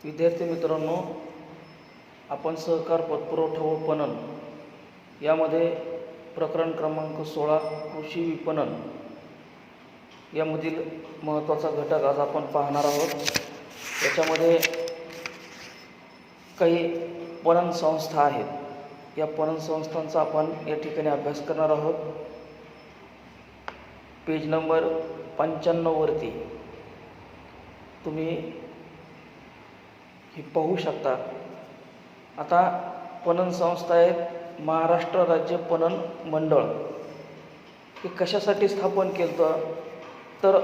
विद्यार्थी मित्रांनो, आपण सहकार पतपुरवठा व पणन यामध्ये प्रकरण क्रमांक 16 कृषी विपणन यामधील महत्त्वाचा घटक आज आपण पाहणार आहोत। याच्यामध्ये काही पणन संस्था आहेत, या पणन संस्थांचा आपण या ठिकाणी अभ्यास करणार आहोत। पेज नंबर 95 वरती तुम्ही हे पाहू शकता। आता पणन संस्था आहेत महाराष्ट्र राज्य पणन मंडळ। हे कशासाठी स्थापन केलं तर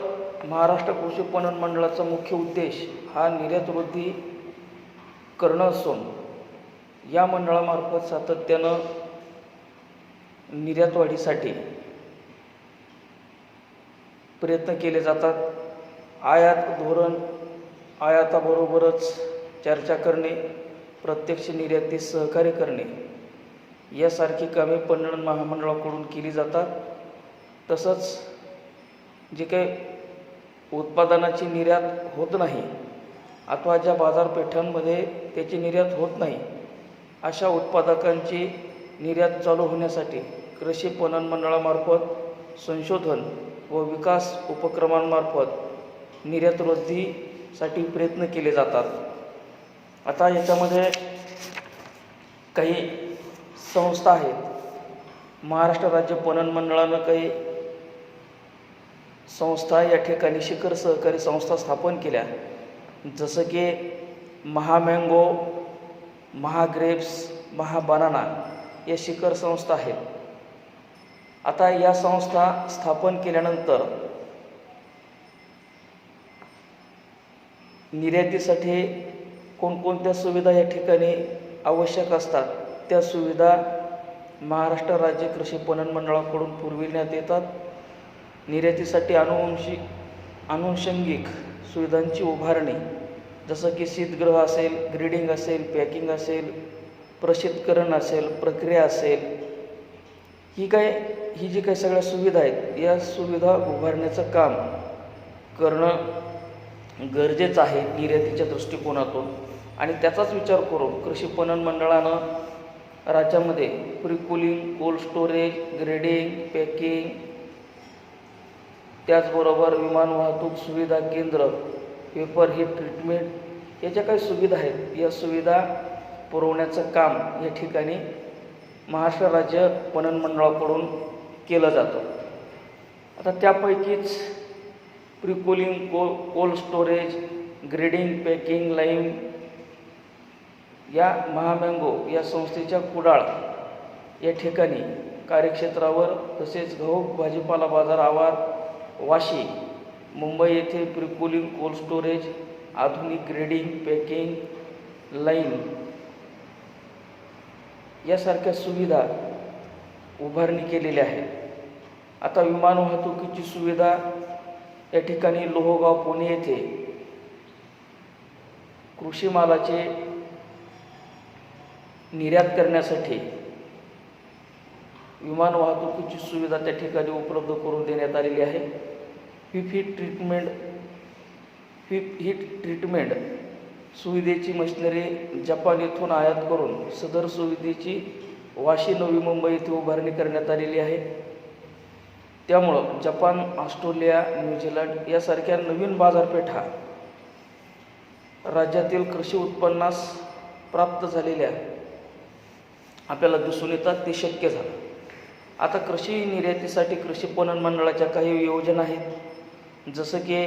महाराष्ट्र कृषी पणन मंडळाचा मुख्य उद्देश हा निर्यात वृद्धी करणं असून या मंडळामार्फत सातत्यानं निर्यात वाढीसाठी प्रयत्न केले जातात। आयात धोरण, आयाताबरोबरच चर्चा करणे, प्रत्यक्ष निर्यातीस सहकार्य करणे यासारखी कामे पणन महामंडळाकडून केली जातात। तसंच जे काही उत्पादनाची निर्यात होत नाही अथवा ज्या बाजारपेठांमध्ये त्याची निर्यात होत नाही अशा उत्पादकांची निर्यात चालू होण्यासाठी कृषी पणन मंडळामार्फत संशोधन व विकास उपक्रमांमार्फत निर्यात वृद्धीसाठी प्रयत्न केले जातात। आता याच्यामध्ये काही संस्था आहेत। महाराष्ट्र राज्य पणन मंडळानं काही संस्था या ठिकाणी शिखर सहकारी संस्था स्थापन केल्या, जसं की महामँगो, महाग्रेप्स, महाबनाना या शिखर संस्था आहेत। आता या संस्था स्थापन केल्यानंतर निर्यातीसाठी कोणकोणत्या सुविधा या ठिकाणी आवश्यक असतात त्या सुविधा महाराष्ट्र राज्य कृषी पणन मंडळाकडून पुरविण्यात येतात। निर्यातीसाठी अनुषंगिक सुविधांची उभारणी, जसं की शीतगृह असेल, ग्रेडिंग असेल, पॅकिंग असेल, प्रशीतकरण असेल, प्रक्रिया असेल, ही जी काही सगळ्या सुविधा आहेत या सुविधा उभारण्याचं काम करणं गरजेचं आहे निर्यातीच्या दृष्टिकोनातून। आणि त्याचाच विचार करून कृषी पणन मंडळानं राज्यामध्ये pre-cooling, cold storage, grading, packing, त्याचबरोबर विमान वाहतूक सुविधा केंद्र, पेपर हीट ट्रीटमेंट या ज्या काही सुविधा आहेत या सुविधा पुरवण्याचं काम या ठिकाणी महाराष्ट्र राज्य पणन मंडळाकडून केलं जातं। आता त्यापैकीच pre-cooling, cold storage, grading, packing, lime या महामँगो या संस्थेच्या कुडाळ या ठिकाणी कार्यक्षेत्रावर, तसेच घाऊक भाजीपाला बाजार आवार, वाशी, मुंबई येथे प्री-कूलिंग, कोल्ड स्टोरेज, आधुनिक ग्रेडिंग, पॅकिंग, लाईन यासारख्या सुविधा उभारणी केलेल्या आहेत। आता विमान वाहतुकीची सुविधा या ठिकाणी लोहगाव, पुणे येथे कृषी मालाचे निर्यात करण्यासाठी विमान वाहतुकीची सुविधा त्या ठिकाणी उपलब्ध करून देण्यात आलेली आहे। हीट ट्रीटमेंट सुविधेची मशिनरी जपान येथून आयात करून सदर सुविधेची वाशी, नवी मुंबई येथे उभारणी करण्यात आलेली आहे। त्यामुळं जपान, ऑस्ट्रेलिया, न्यूझीलंड यासारख्या नवीन बाजारपेठा राज्यातील कृषी उत्पन्नास प्राप्त झालेल्या आपल्याला दिसून येतात, ते शक्य झालं। आता कृषी निर्यातीसाठी कृषी पणन मंडळाच्या काही योजना आहेत, जसं की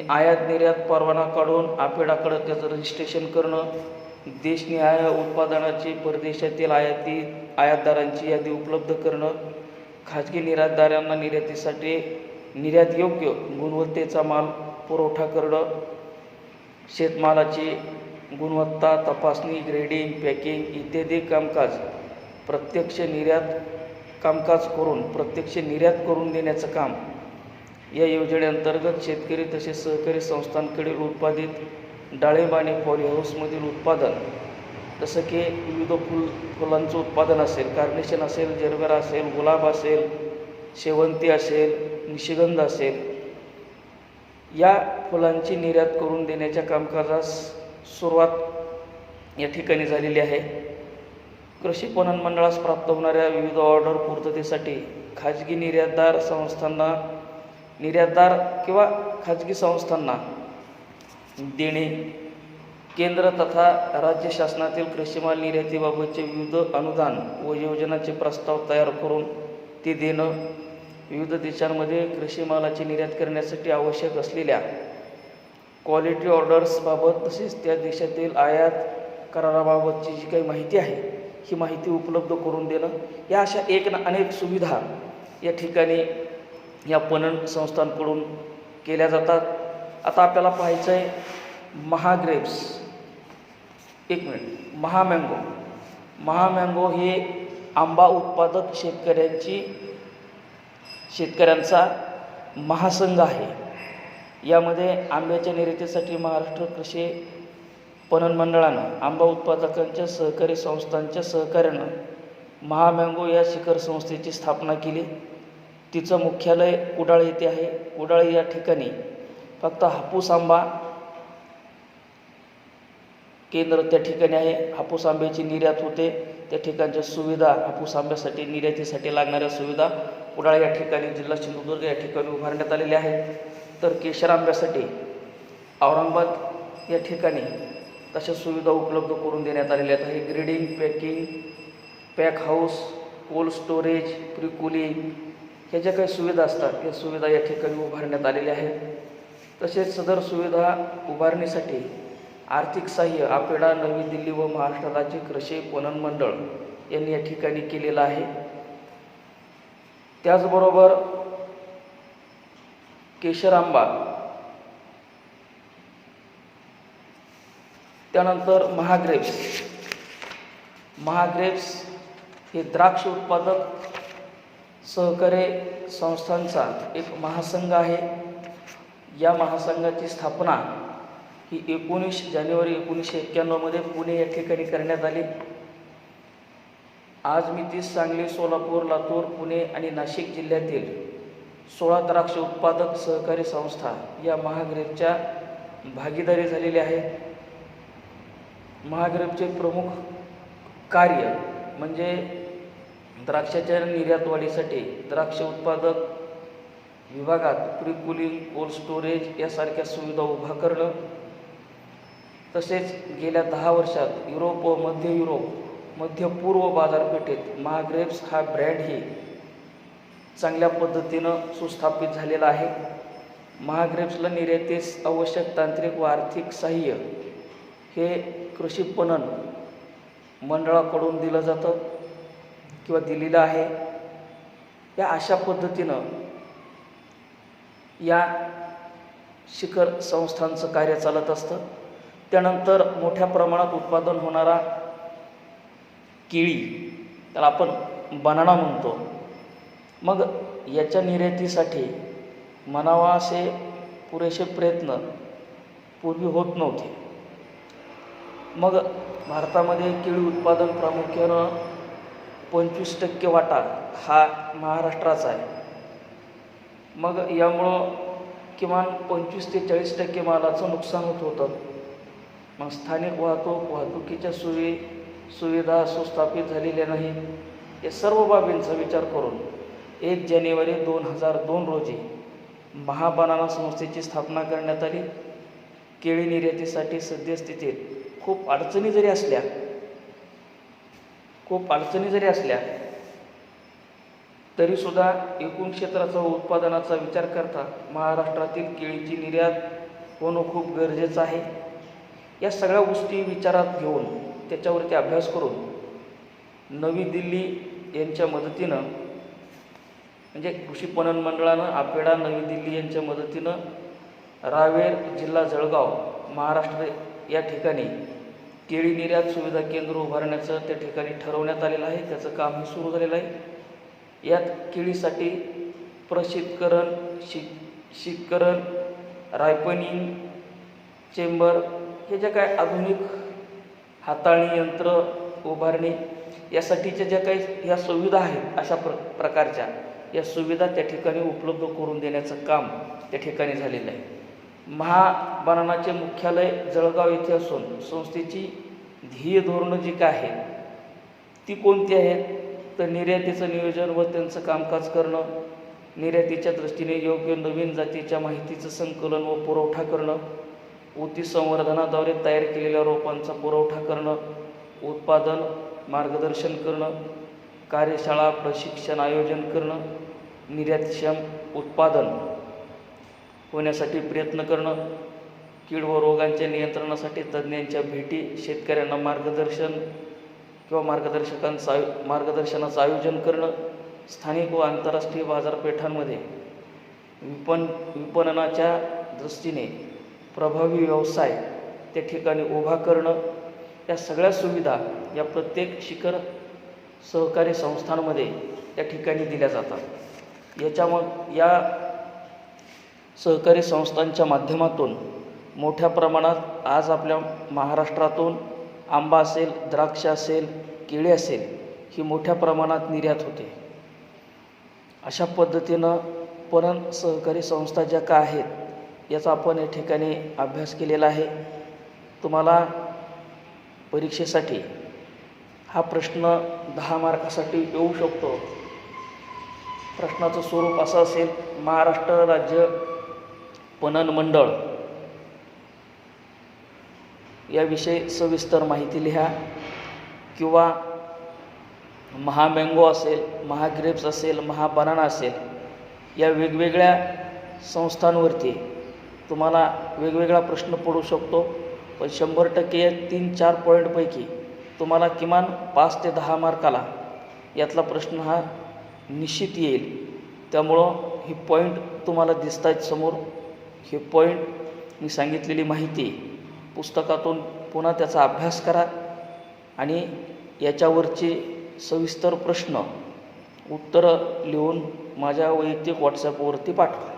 आयात निर्यात परवाना काढून आपेडाकडं त्याचं रजिस्ट्रेशन करणं, देशनिहाय उत्पादनाची परदेशातील आयातदारांची यादी उपलब्ध करणं, खाजगी निर्यातदारांना निर्यातीसाठी निर्यातयोग्य गुणवत्तेचा माल पुरवठा करणं, शेतमालाची गुणवत्ता तपासणी, ग्रेडिंग, पॅकिंग इत्यादी कामकाज प्रत्यक्ष निर्यात करून देण्याचं काम या योजनेअंतर्गत शेतकरी तसेच सहकारी संस्थांकडील उत्पादित डाळिंब आणि पॉलीहाऊसमधील उत्पादन, जसं की विविध फुलांचं उत्पादन असेल, कार्नेशन असेल, जरबेरा असेल, गुलाब असेल, शेवंती असेल, निशिगंध असेल, या फुलांची निर्यात करून देण्याच्या कामकाजास सुरुवात या ठिकाणी झालेली आहे. कृषी पणन मंडळास प्राप्त होणाऱ्या विविध ऑर्डर पूर्ततेसाठी खाजगी निर्यातदार किंवा खाजगी संस्थांना देणे, केंद्र तथा राज्य शासनातील कृषीमाल निर्यातीबाबतचे विविध अनुदान व योजनांचे प्रस्ताव तयार करून ते देणं, विविध देशांमध्ये कृषी मालाची निर्यात करण्यासाठी आवश्यक असलेल्या क्वालिटी ऑर्डर्सबाबत तसेच त्या देशातील आयात कराराबाबतची जी काही माहिती आहे ही माहिती उपलब्ध करून देणं, या अशा एक ना अनेक सुविधा या ठिकाणी या पणन संस्थांकडून केल्या जातात. आता आपल्याला पाहायचं आहे महाग्रेप्स. एक मिनिट. महामँगो हे आंबा उत्पादक शेतकऱ्यांचा महासंघ आहे. यामध्ये आंब्याच्या निर्यातीसाठी महाराष्ट्र कृषी पणन मंडळानं आंबा उत्पादकांच्या सहकारी संस्थांच्या सहकार्यानं महामँगो या शिखर संस्थेची स्थापना केली. तिचं मुख्यालय कुडाळ येथे आहे. कुडाळ या ठिकाणी फक्त हापूस आंबा केंद्र त्या ठिकाणी आहे. हापूस आंब्याची निर्यात होते. त्या ठिकाणच्या सुविधा, हापूस आंब्यासाठी निर्यातीसाठी लागणाऱ्या सुविधा कुडाळ या ठिकाणी, जिल्हा सिंधुदुर्ग या ठिकाणी उभारण्यात आलेल्या आहेत. तर केशर आंब्यासाठी औरंगाबाद या ठिकाणी तशा सुविधा उपलब्ध करून देण्यात आलेल्या आहेत. Grading, packing, pack house, cold storage, pre cooling ह्या ज्या काही सुविधा असतात या सुविधा या ठिकाणी उभारण्यात आलेल्या आहेत. तसेच सदर सुविधा उभारणीसाठी आर्थिक सहाय्य आपेडा, नवी दिल्ली व महाराष्ट्र राज्य कृषी पणन मंडळ यांनी या ठिकाणी केलेलं आहे. त्याचबरोबर केशर आंबा, त्यानंतर महाग्रेप्स हे द्राक्ष उत्पादक सहकारी संस्थांचा एक महासंघ आहे. या महासंघाची स्थापना ही 19 जानेवारी 1991 पुणे या ठिकाणी करण्यात आली. आज मी 30 सांगली, सोलापूर, लातूर, पुणे आणि नाशिक जिल्ह्यातील 16 द्राक्ष उत्पादक सहकारी संस्था या महाग्रेपच्या भागीदारी झालेली आहे. महाग्रेपचे प्रमुख कार्य म्हणजे द्राक्षाच्या निर्यात वाढीसाठी द्राक्ष उत्पादक विभागात प्री कूलिंग, कोल्ड स्टोरेज यासारख्या सुविधा उभा करणं. तसेच गेल्या 10 वर्षात युरोप व मध्य पूर्व बाजारपेठेत महाग्रेप्स हा ब्रँड ही चांगल्या पद्धतीनं सुस्थापित झालेला आहे. महाग्रेप्सला निर्यातीस आवश्यक तांत्रिक व आर्थिक सहाय्य हे कृषी पणन मंडळाकडून दिलं जातं किंवा दिलेलं आहे. या अशा पद्धतीनं या शिखर संस्थांचं कार्य चालत असतं. त्यानंतर मोठ्या प्रमाणात उत्पादन होणारा केळी, त्याला आपण बनाना म्हणतो. मग याच्या निर्यातीसाठी म्हणावा असे पुरेसे प्रयत्न पूर्वी होत नव्हते. मग भारतामध्ये केळी उत्पादन प्रामुख्यानं 25% वाटा हा महाराष्ट्राचा आहे. मग यामुळं किमान 25 ते 40% मालाचं नुकसान होत होतं. मग स्थानिक वाहतुकीच्या सुविधा सुस्थापित झालेल्या नाही. या सर्व बाबींचा विचार करून 1 जानेवारी 2002 रोजी महाबनाना संस्थेची स्थापना करण्यात आली. केळी निर्यातीसाठी सद्यस्थितीत खूप अडचणी जरी असल्या तरीसुद्धा एकूण क्षेत्राचा उत्पादनाचा विचार करता महाराष्ट्रातील केळीची निर्यात होणं खूप गरजेचं आहे. या सगळ्या गोष्टी विचारात घेऊन त्याच्यावरती अभ्यास करून नवी दिल्ली यांच्या मदतीनं, म्हणजे कृषी पणन मंडळानं आपेडा, नवी दिल्ली यांच्या मदतीनं रावेर, जिल्हा जळगाव, महाराष्ट्र या ठिकाणी केळी निर्यात सुविधा केंद्र उभारण्याचं त्या ठिकाणी ठरवण्यात आलेलं आहे. त्याचं कामही सुरू झालेलं आहे. यात केळीसाठी प्रशीतकरण, शीतकरण, रायपनिंग चेंबर हे ज्या काय आधुनिक हाताळणी यंत्र उभारणी यासाठीच्या ज्या काही या सुविधा आहेत अशा प्रकारच्या या सुविधा त्या ठिकाणी उपलब्ध करून देण्याचं काम त्या ठिकाणी झालेलं आहे. महाबनानाचे मुख्यालय जळगाव येथे असून संस्थेची ध्येय धोरणं जी काय आहेत ती कोणती आहेत? तर निर्यातीचं नियोजन व त्यांचं कामकाज करणं, निर्यातीच्या दृष्टीने योग्य नवीन जातीच्या माहितीचं संकलन व पुरवठा करणं, ऊती संवर्धनाद्वारे तयार केलेल्या रोपांचा पुरवठा करणं, उत्पादन मार्गदर्शन करणं, कार्यशाळा प्रशिक्षण आयोजन करणं, निर्यातक्षम उत्पादन होण्यासाठी प्रयत्न करणं, कीड व रोगांच्या नियंत्रणासाठी तज्ज्ञांच्या भेटी, शेतकऱ्यांना मार्गदर्शन किंवा मार्गदर्शनाचं आयोजन करणं, स्थानिक व आंतरराष्ट्रीय बाजारपेठांमध्ये विपणनाच्या दृष्टीने प्रभावी व्यवसाय त्या ठिकाणी उभा करणं, या सगळ्या सुविधा या प्रत्येक शिखर सहकारी संस्थांमध्ये त्या ठिकाणी दिल्या जातात. या सहकारी संस्थांच्या माध्यमातून मोठ्या प्रमाणात आज आपल्या महाराष्ट्रातून आंबा असेल, द्राक्ष असेल, केळी असेल ही मोठ्या प्रमाणात निर्यात होते. अशा पद्धतीनं पणन सहकारी संस्था ज्या काय आहेत याचा आपण या ठिकाणी अभ्यास केलेला आहे. तुम्हाला परीक्षेसाठी हा प्रश्न 10 मार्कासाठी येऊ शकतो. प्रश्नाचं स्वरूप असं असेल, महाराष्ट्र राज्य पणन मंडळ याविषयी सविस्तर माहिती लिहा, किंवा महामँगो असेल, महाग्रेप्स असेल, महाबनाना असेल, या वेगवेगळ्या संस्थांवरती तुम्हाला वेगवेगळा प्रश्न पडू शकतो. पण 100% 3-4 पॉईंटपैकी तुम्हाला किमान 5 ते 10 मार्काला यातला प्रश्न हा निश्चित येईल. त्यामुळं ही पॉईंट तुम्हाला दिसत आहेत समोर. हे पॉईंट मी सांगितलेली माहिती पुस्तकातून पुन्हा त्याचा अभ्यास करा आणि याच्यावरचे सविस्तर प्रश्न उत्तरं लिहून माझ्या वैयक्तिक व्हॉट्सॲपवरती पाठवा.